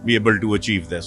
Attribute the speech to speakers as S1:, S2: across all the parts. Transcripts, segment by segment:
S1: be able to achieve this.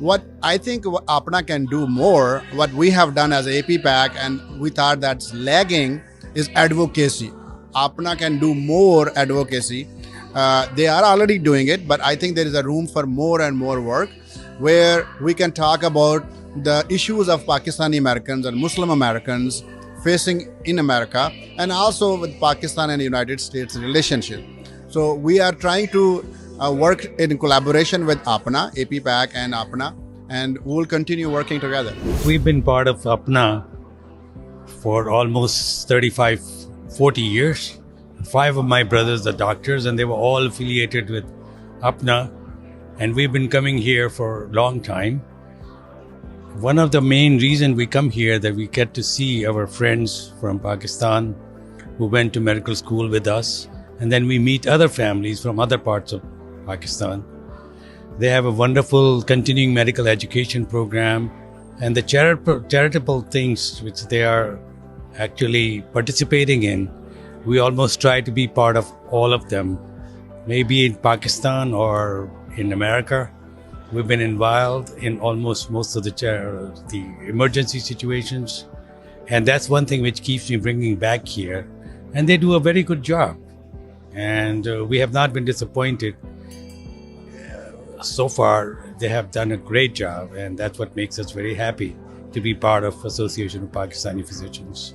S2: What I think Apna can do more, what we have done as APPAC and we thought that's lagging, is advocacy. Apna can do more advocacy. They are already doing it, but I think there is a room for more and more work where we can talk about the issues of Pakistani Americans and Muslim Americans facing in America, and also with Pakistan and United States relationship. So we are trying to work in collaboration with APNA, APPAC and APNA, and we will continue working together.
S3: We've been part of APNA for almost 35, 40 years. 5 of my brothers are doctors and they were all affiliated with APNA, and we've been coming here for a long time. One of the main reasons we come here that we get to see our friends from Pakistan who went to medical school with us, and then we meet other families from other parts of Pakistan. They have a wonderful continuing medical education program, and the charitable things which they are actually participating in. We almost try to be part of all of them. Maybe in Pakistan or in America, we've been involved in almost most of the emergency situations. And that's one thing which keeps me bringing back here. And they do a very good job. And we have not been disappointed. So far, they have done a great job. And that's what makes us very happy to be part of Association of Pakistani Physicians.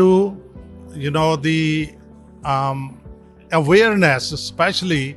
S4: 2 you know the awareness especially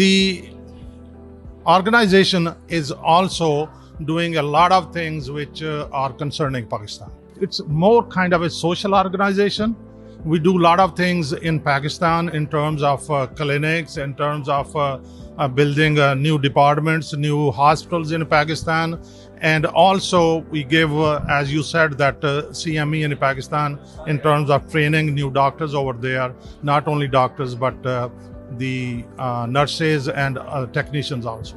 S4: the organization is also doing a lot of things which are concerning Pakistan. It's more kind of a social organization. We do a lot of things in Pakistan in terms of clinics, in terms of building new departments, new hospitals in Pakistan. And also we give, as you said, that CME in Pakistan in terms of training new doctors over there. Not only doctors, but the nurses and technicians also.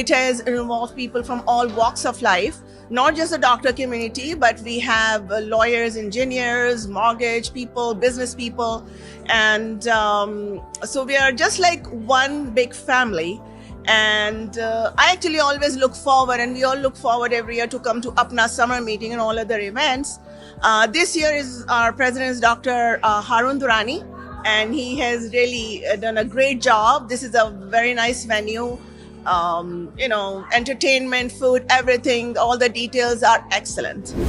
S5: it has involved people from all walks of life, not just the doctor community, but we have lawyers, engineers, mortgage people, business people, and so we are just like one big family. And I actually always look forward, and we all look forward every year to come to Apna summer meeting and all other events. This year is our president is Dr. Harun Durrani, and he has really done a great job. This is a very nice venue. Entertainment, food, everything, all the details are excellent.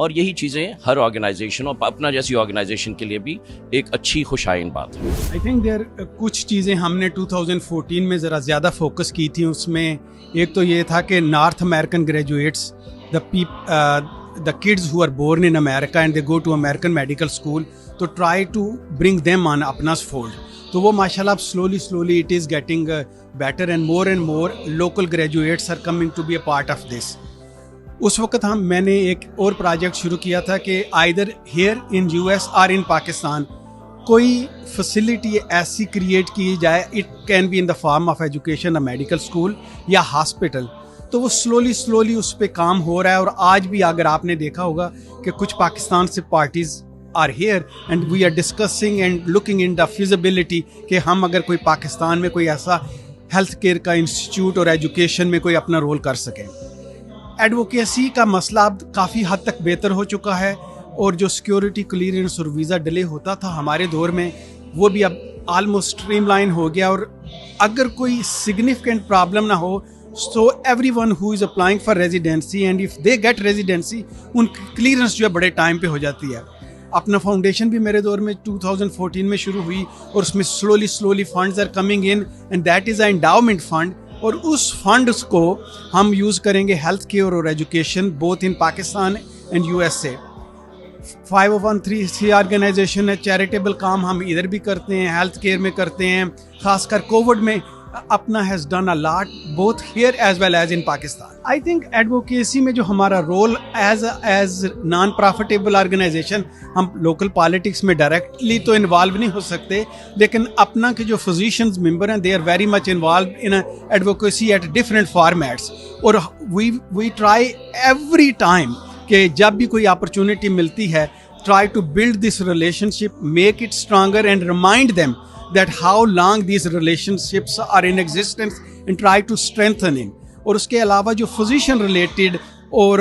S6: اور یہی چیزیں ہر organization اور اپنا جیسی organization کے لیے بھی ایک اچھی خوش آئند بات ہے.
S7: آئی تھنک دیر کچھ چیزیں ہم نے 2014 میں ذرا زیادہ فوکس کی تھیں. اس میں ایک تو یہ تھا کہ north American graduates, the kids who are born in America and they go to American medical school, to try to bring them on Apna's fold. تو وہ ماشاء اللہ slowly it is getting better and more local graduates are coming to be a part of this. اس وقت میں نے ایک اور project شروع کیا تھا کہ either here in US or in Pakistan کوئی فیسلٹی ایسی کریٹ کی جائے, it can be in the form of education, a medical school یا ہاسپٹل. تو وہ سلولی اس پہ کام ہو رہا ہے. اور آج بھی اگر آپ نے دیکھا ہوگا کہ کچھ پاکستان سے parties are here and we are discussing and looking in the feasibility کہ ہم اگر کوئی پاکستان میں کوئی ایسا ہیلتھ کیئر کا انسٹیٹیوٹ اور ایجوکیشن میں کوئی اپنا رول کر سکیں. ایڈوکیسی کا مسئلہ اب کافی حد تک بہتر ہو چکا ہے, اور جو سیکیورٹی کلیئرنس اور ویزا ڈیلے ہوتا تھا ہمارے دور میں وہ بھی اب آلموسٹ اسٹریم لائن ہو گیا. اور اگر کوئی سگنیفیکنٹ پرابلم نہ ہو, so everyone who is applying for residency and if they get residency ان کی کلیئرنس جو ہے بڑے ٹائم پہ ہو جاتی ہے. اپنا فاؤنڈیشن بھی میرے دور میں 2014 میں شروع ہوئی, اور اس میں slowly funds are coming in and that is a endowment fund. اور اس فنڈس کو ہم یوز کریں گے ہیلتھ کیئر اور education both in Pakistan and USA. 501(c) organization ہے, چیریٹیبل کام ہم ادھر بھی کرتے ہیں, ہیلتھ کیئر میں کرتے ہیں. خاص کر کووڈ میں اپنا has done a lot both here as well as in Pakistan. I think advocacy میں جو ہمارا role as non profitable organization, ہم لوکل پالیٹکس میں ڈائریکٹلی تو انوالو نہیں ہو سکتے, لیکن اپنا کے جو فزیشنز ممبر ہیں they are very much involved in advocacy at different formats. اور وی ٹرائی ایوری ٹائم کہ جب بھی کوئی اپرچونٹی ملتی ہے, try to build this relationship, make it stronger and remind them that how long these relationships are in existence and try to strengthen it. اور اس کے علاوہ جو فزیشن ریلیٹڈ اور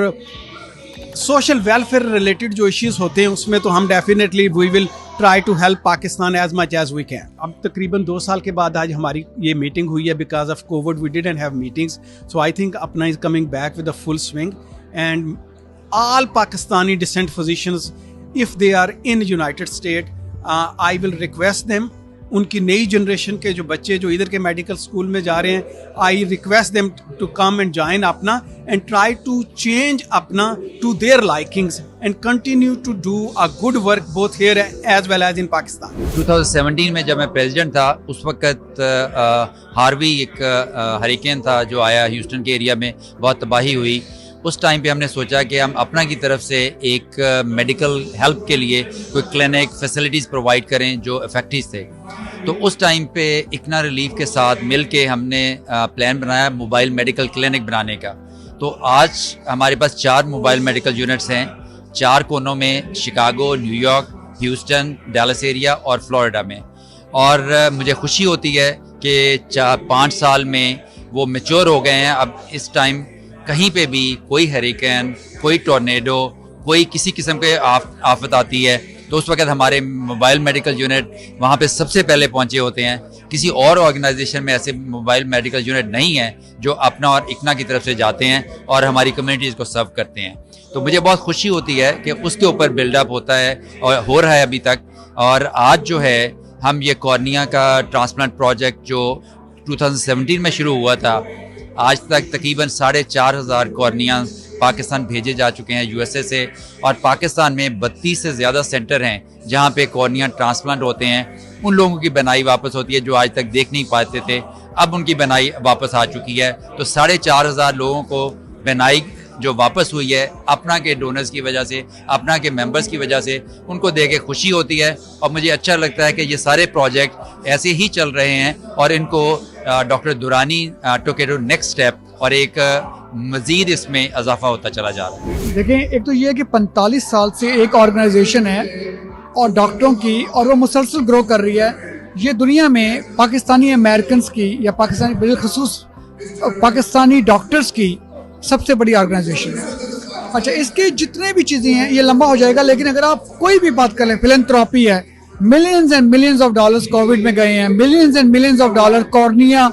S7: سوشل ویلفیئر ریلیٹڈ جو ایشوز ہوتے ہیں اس میں تو ہم definitely we will try to help Pakistan as much as we can. اب تقریباً 2 سال کے بعد آج ہماری یہ میٹنگ ہوئی ہے. Because of COVID we didn't have meetings, so I think APNA is coming back with a full swing. And all Pakistani descent physicians, if they are in United States, I will request them, ان کی نئی generation کے جو بچے جو ادھر کے medical school میں جا رہے ہیں, I request them to come and join اپنا and try to change اپنا to their likings and continue to do a good work both here as well as in Pakistan.
S8: 2017 میں جب میں پریزیڈنٹ تھا اس وقت ہاروی ایک ہریکین تھا جو آیا ہیوسٹن کے ایریا میں, بہت تباہی ہوئی. اس ٹائم پہ ہم نے سوچا کہ ہم اپنا کی طرف سے ایک میڈیکل ہیلپ کے لیے کوئی کلینک فیسلٹیز پرووائڈ کریں جو افیکٹیو تھے. تو اس ٹائم پہ اکنا ریلیف کے ساتھ مل کے ہم نے پلان بنایا موبائل میڈیکل کلینک بنانے کا. تو آج ہمارے پاس 4 موبائل میڈیکل یونٹس ہیں 4 کونوں میں, Chicago, new York, Houston, deals area اور فلوریڈا میں. اور مجھے خوشی ہوتی ہے کہ 5 سال میں وہ میچور ہو گئے ہیں. اب اس ٹائم کہیں پہ بھی کوئی ہریکین, کوئی ٹورنیڈو, کوئی کسی قسم کے آفت آتی ہے تو اس وقت ہمارے موبائل میڈیکل یونٹ وہاں پہ سب سے پہلے پہنچے ہوتے ہیں. کسی اور آرگنائزیشن میں ایسے موبائل میڈیکل یونٹ نہیں ہیں جو اپنا اور اکنا کی طرف سے جاتے ہیں اور ہماری کمیونٹیز کو سرو کرتے ہیں. تو مجھے بہت خوشی ہوتی ہے کہ اس کے اوپر بلڈ اپ ہوتا ہے اور ہو رہا ہے ابھی تک. اور آج جو ہے ہم یہ کارنیا کا ٹرانسپلانٹ پروجیکٹ جو 2017 میں شروع ہوا تھا, آج تک تقریباً 4,500 کارنیا پاکستان بھیجے جا چکے ہیں USA سے. اور پاکستان میں 32 سے زیادہ سینٹر ہیں جہاں پہ کارنیا ٹرانسپلانٹ ہوتے ہیں. ان لوگوں کی بینائی واپس ہوتی ہے جو آج تک دیکھ نہیں پاتے تھے, اب ان کی بینائی واپس آ چکی ہے. تو 4,500 لوگوں کو بینائی جو واپس ہوئی ہے اپنا کے ڈونرز کی وجہ سے, اپنا کے ممبرز کی وجہ سے, ان کو دیکھ کے خوشی ہوتی ہے. اور مجھے اچھا لگتا ہے کہ یہ سارے پروجیکٹ ایسے ہی چل رہے ہیں اور ان کو doctor Durrani took it to next step اور ایک مزید اس میں اضافہ ہوتا چلا جا رہا ہے.
S9: دیکھیں, ایک تو یہ ہے کہ 45 سال سے ایک آرگنائزیشن ہے اور ڈاکٹروں کی, اور وہ مسلسل گرو کر رہی ہے. یہ دنیا میں پاکستانی امریکنز کی یا پاکستانی بالخصوص پاکستانی ڈاکٹرز کی سب سے بڑی آرگنائزیشن ہے. اچھا, اس کے جتنے بھی چیزیں ہیں یہ لمبا ہو جائے گا, لیکن اگر آپ کوئی بھی بات کر لیں, فلنتھراپی ہے, millions and millions of dollars Covid میں گئے ہیں, millions and millions of dollar cornea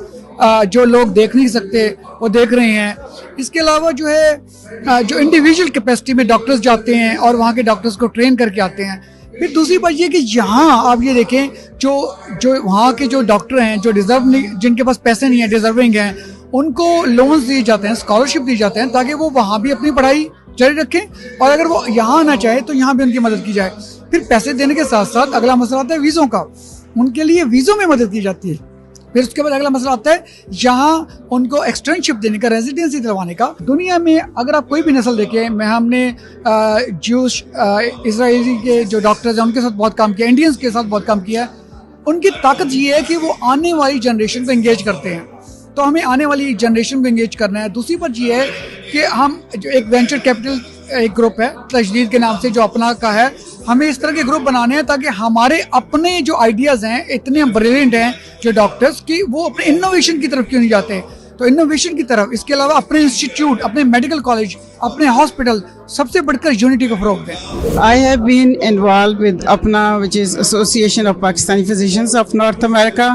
S9: جو لوگ دیکھ نہیں سکتے وہ دیکھ رہے ہیں. اس کے علاوہ جو ہے جو انڈیویجول کیپیسٹی میں ڈاکٹرز جاتے ہیں اور وہاں کے ڈاکٹرز کو ٹرین کر کے آتے ہیں. پھر دوسری بات یہ کہ یہاں آپ یہ دیکھیں جو وہاں کے جو ڈاکٹر ہیں جو ڈیزرو نہیں, جن کے پاس پیسے نہیں ہیں, ڈیزرونگ ہیں, ان کو لونز دیے جاتے ہیں, اسکالرشپ دی جاتے ہیں تاکہ وہ وہاں بھی اپنی پڑھائی جاری رکھیں, اور اگر وہ یہاں آنا چاہے تو یہاں بھی ان کی مدد کی جائے. پھر پیسے دینے کے ساتھ ساتھ اگلا مسئلہ آتا ہے ویزوں کا, ان کے لیے ویزوں میں مدد کی جاتی ہے. پھر اس کے بعد اگلا مسئلہ آتا ہے یہاں ان کو ایکسٹرنشپ دینے کا, ریزیڈنسی دلوانے کا. دنیا میں اگر آپ کوئی بھی نسل دیکھیں, ہم نے جوش اسرائیلی کے جو ڈاکٹرز ہیں ان کے ساتھ بہت کام کیا, انڈینس کے ساتھ بہت کام کیا ہے. ان کی طاقت یہ ہے کہ وہ آنے والی جنریشن کو انگیج کرتے ہیں, تو ہمیں آنے والی جنریشن کو انگیج کرنا ہے. دوسری بات یہ ہے کہ ہم جو ایک وینچر کیپٹل ایک گروپ ہے تجدید کے نام سے جو اپنا کا ہے, ہمیں اس طرح کے گروپ بنانے ہیں تاکہ ہمارے اپنے جو آئیڈیاز ہیں اتنے بریلینٹ ہیں جو ڈاکٹرز کی, وہ اپنے انوویشن کی طرف کیوں نہیں جاتے. تو انوویشن کی طرف, اس کے علاوہ اپنے انسٹیٹیوٹ, اپنے میڈیکل کالج, اپنے ہاسپٹل, سب سے بڑھ کر یونٹی کو فروغ دیں.
S10: I have been involved with APNA, which is Association of Pakistani Physicians of North America,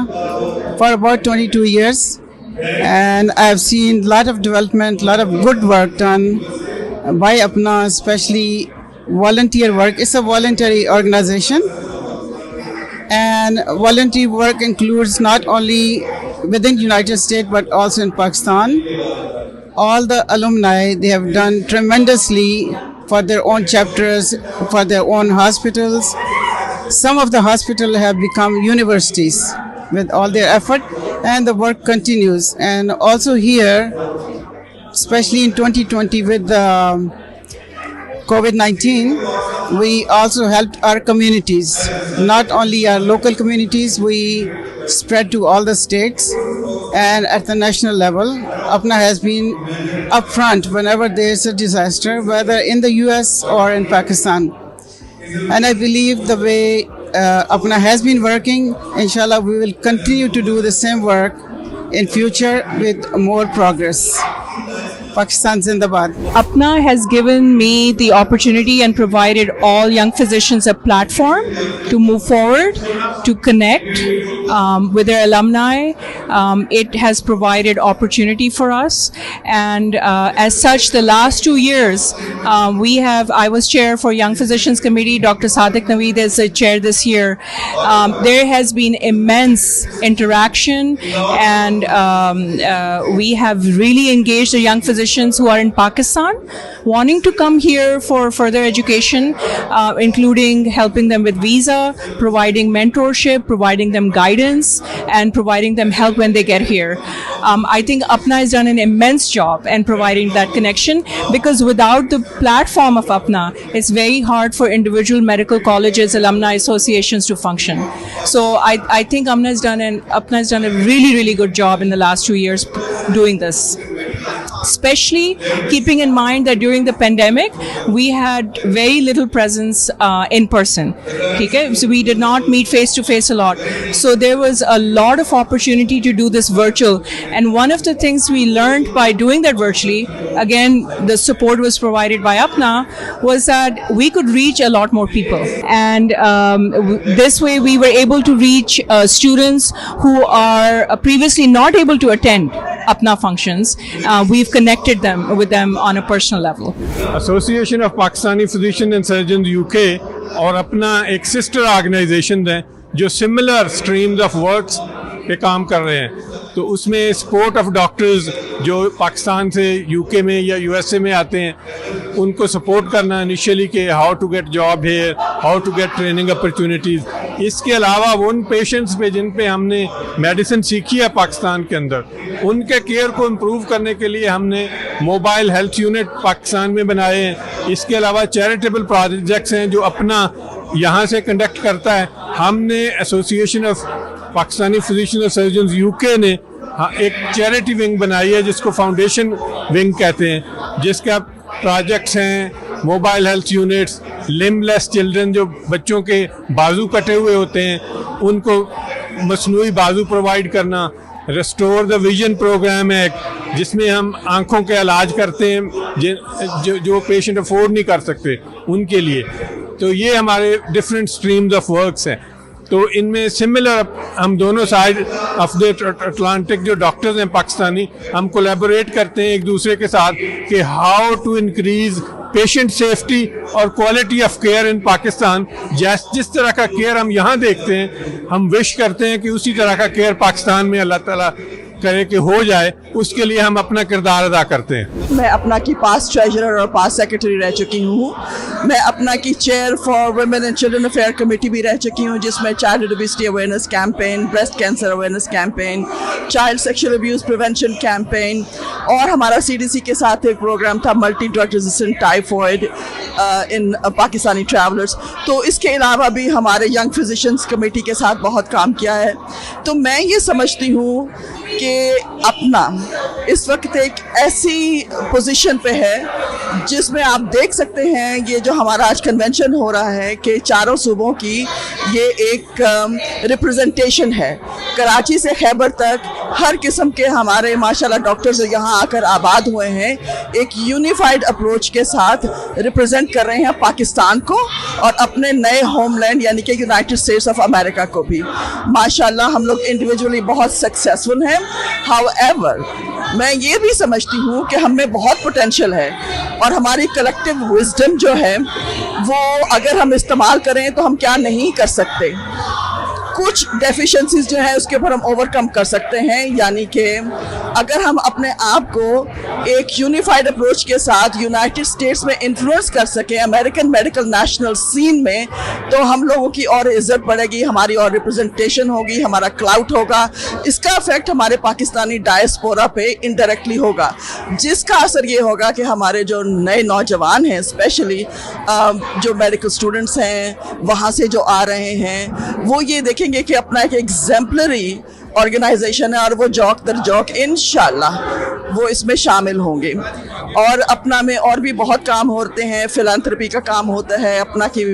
S10: for about 22 years. And I have seen a lot of development, a lot of good work done by APNA, especially volunteer work. It's a voluntary organization. And voluntary work includes not only within the United States but also in Pakistan. All the alumni, they have done tremendously for their own chapters, for their own hospitals. Some of the hospitals have become universities with all their effort, and the work continues. And also here, especially in 2020 with the COVID-19, we also helped our communities, not only our local communities, we spread to all the states, and at the national level, APNA has been upfront whenever there is a disaster, whether in the US or in Pakistan. And I believe the way APNA has been working, inshallah we will continue to do the same work in future with more progress. Pakistan Zindabad.
S11: APNA has given me the opportunity and provided all young physicians a platform to move forward, to connect with their alumni. It has provided opportunity for us, and as such, the last 2 years, I was chair for Young Physicians Committee. Dr. Sadiq Naveed is a chair this year. There has been immense interaction, and we have really engaged the young physicians who are in Pakistan wanting to come here for further education, including helping them with visa, providing mentorship, providing them guidance, and providing them help when they get here. I think APNA has done an immense job in providing that connection, because without the platform of APNA, it's very hard for individual medical colleges, alumni associations to function. So I think APNA has done a really, really good job in the last 2 years doing this. Especially keeping in mind that during the pandemic, we had very little presence in person. Okay? So we did not meet face to face a lot. So there was a lot of opportunity to do this virtual. And one of the things we learned by doing that virtually, again, the support was provided by APNA, was that we could reach a lot more people. And this way we were able to reach students who are previously not able to attend APNA functions. We've connected them with them on a personal level.
S12: Association of Pakistani Physicians and Surgeons UK اور اپنا ایک sister organization ہیں جو similar streams of works پہ کام کر رہے ہیں. تو اس میں سپورٹ آف ڈاکٹرز جو پاکستان سے یو کے میں یا یو ایس اے میں آتے ہیں, ان کو سپورٹ کرنا انیشیلی کہ how to get job here, how to get training opportunities. اس کے علاوہ ان پیشنٹس پہ جن پہ ہم نے میڈیسن سیکھی ہے پاکستان کے اندر, ان کے کیئر کو امپروو کرنے کے لیے ہم نے موبائل ہیلتھ یونٹ پاکستان میں بنائے ہیں. اس کے علاوہ چیریٹیبل پروجیکٹس ہیں جو اپنا یہاں سے کنڈکٹ کرتا ہے. ہم نے ایسوسیشن آف پاکستانی فزیشین اور سرجنز یو کے نے ایک چیریٹی ونگ بنائی ہے جس کو فاؤنڈیشن ونگ کہتے ہیں, جس کا پروجیکٹس ہیں موبائل ہیلتھ یونٹس, لمب لیس چلڈرن جو بچوں کے بازو کٹے ہوئے ہوتے ہیں ان کو مصنوعی بازو پرووائڈ کرنا, ریسٹور دا ویژن پروگرام ہے جس میں ہم آنکھوں کے علاج کرتے ہیں جو پیشنٹ افورڈ نہیں کر سکتے ان کے لیے. تو یہ ہمارے ڈفرینٹ اسٹریمز آف ورکس ہیں. تو ان میں سملر ہم دونوں سائڈ آف دا اٹلانٹک جو ڈاکٹرز ہیں پاکستانی، ہم کولیبوریٹ کرتے ہیں ایک دوسرے کے ساتھ کہ how to increase patient safety اور quality of care in Pakistan. جس طرح کا کیئر ہم یہاں دیکھتے ہیں، ہم وش کرتے ہیں کہ اسی طرح کا کیئر پاکستان میں اللہ تعالیٰ کرے کہ ہو جائے. اس کے لیے ہم اپنا کردار ادا کرتے ہیں.
S5: میں اپنا کی پاسٹ ٹریجرر اور پاسٹ سیکرٹری رہ چکی ہوں. میں اپنا کی chair for women and children affair committee بھی رہ چکی ہوں، جس میں child obesity awareness campaign, breast cancer awareness campaign, child sexual abuse prevention campaign, اور ہمارا CDC کے ساتھ ایک پروگرام تھا ملٹی ڈرگ ریزسٹنٹ ٹائیفائڈ ان پاکستانی ٹریولرز. تو اس کے علاوہ بھی ہمارے ینگ فزیشنز کمیٹی کے ساتھ بہت کام کیا ہے. تو میں یہ سمجھتی ہوں کہ اپنا اس وقت ایک ایسی پوزیشن پہ ہے جس میں آپ دیکھ سکتے ہیں یہ جو ہمارا آج کنونشن ہو رہا ہے کہ چاروں صوبوں کی یہ ایک ریپرزنٹیشن ہے. کراچی سے خیبر تک ہر قسم کے ہمارے ماشاءاللہ ڈاکٹرز یہاں آ کر آباد ہوئے ہیں، ایک یونیفائڈ اپروچ کے ساتھ ریپرزینٹ کر رہے ہیں پاکستان کو اور اپنے نئے ہوم لینڈ یعنی کہ یونائٹڈ اسٹیٹس آف امریکہ کو بھی. ماشاءاللہ ہم لوگ انڈیویجولی بہت سکسیسفل ہیں. ہاؤ ایور میں یہ بھی سمجھتی ہوں کہ ہم میں بہت پوٹینشیل ہے اور ہماری کلیکٹیو وزڈم جو ہے وہ اگر ہم استعمال کریں تو ہم کیا نہیں کر سکتے. کچھ ڈیفیشنسیز جو ہیں اس کے اوپر ہم اوور کم کر سکتے ہیں، یعنی کہ اگر ہم اپنے آپ کو ایک یونیفائڈ اپروچ کے ساتھ یونائٹڈ اسٹیٹس میں انفلوئنس کر سکیں امریکن میڈیکل نیشنل سین میں، تو ہم لوگوں کی اور عزت بڑھے گی، ہماری اور ریپرزنٹیشن ہوگی، ہمارا کلاؤٹ ہوگا. اس کا افیکٹ ہمارے پاکستانی ڈائسپورا پہ انڈائریکٹلی ہوگا، جس کا اثر یہ ہوگا کہ ہمارے جو نئے نوجوان ہیں اسپیشلی جو میڈیکل اسٹوڈنٹس ہیں وہاں سے جو آ رہے ہیں وہ یہ دیکھیں گے کہ اپنا ایک ایگزمپلری آرگنائزیشن ہے اور وہ جوک در جوک انشاءاللہ وہ اس میں شامل ہوں گے. اور اپنا میں اور بھی بہت کام ہوتے ہیں، فلانتھرپی کا کام ہوتا ہے، اپنا کی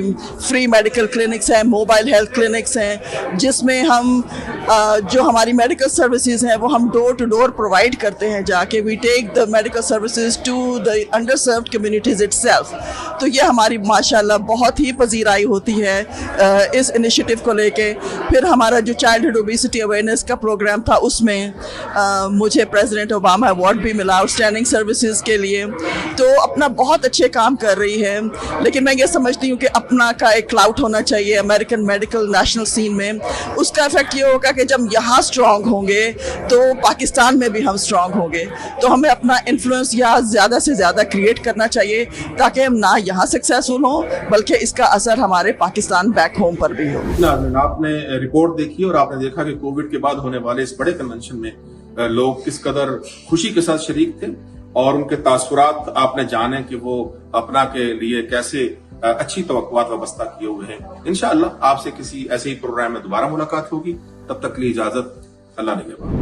S5: فری میڈیکل کلینکس ہیں، موبائل ہیلتھ کلینکس ہیں، جس میں ہم جو ہماری میڈیکل سروسز ہیں وہ ہم ڈور ٹو ڈور پرووائڈ کرتے ہیں جا کے. We take the medical services to the underserved communities itself. تو یہ ہماری ماشاءاللہ بہت ہی پذیرائی ہوتی ہے اس انیشیٹو کو لے کے. پھر ہمارا جو چائلڈہڈ اوبیسٹی اویئرنیس کا پروگرام تھا اس میں مجھے پریزیڈنٹ اوباما ایوارڈ بھی ملا آؤٹ اسٹینڈنگ سروسز کے لیے. تو اپنا بہت اچھے کام کر رہی ہے، لیکن میں یہ سمجھتی ہوں کہ اپنا کا ایک کلاؤٹ ہونا چاہیے امریکن میڈیکل نیشنل سین میں. اس کا افیکٹ یہ ہوگا کہ جب یہاں اسٹرانگ ہوں گے تو پاکستان میں بھی ہم اسٹرانگ ہوں گے. تو ہمیں اپنا انفلوئنس یہاں زیادہ سے زیادہ کریٹ کرنا چاہیے تاکہ ہم نہ یہاں سکسیسفل ہوں بلکہ اس کا اثر ہمارے پاکستان بیک ہوم پر بھی ہو.
S13: آپ نے رپورٹ دیکھی اور آپ نے دیکھا کہ کووڈ کے بعد ہونے والے اس بڑے کنونشن میں لوگ کس قدر خوشی کے ساتھ شریک تھے اور ان کے تاثرات آپ نے جانے کہ وہ اپنا کے لیے کیسے اچھی توقعات وابستہ کیے ہوئے ہیں. انشاءاللہ آپ سے کسی ایسے ہی پروگرام میں دوبارہ ملاقات ہوگی. تب تک کے لیے اجازت. اللہ نگہبان.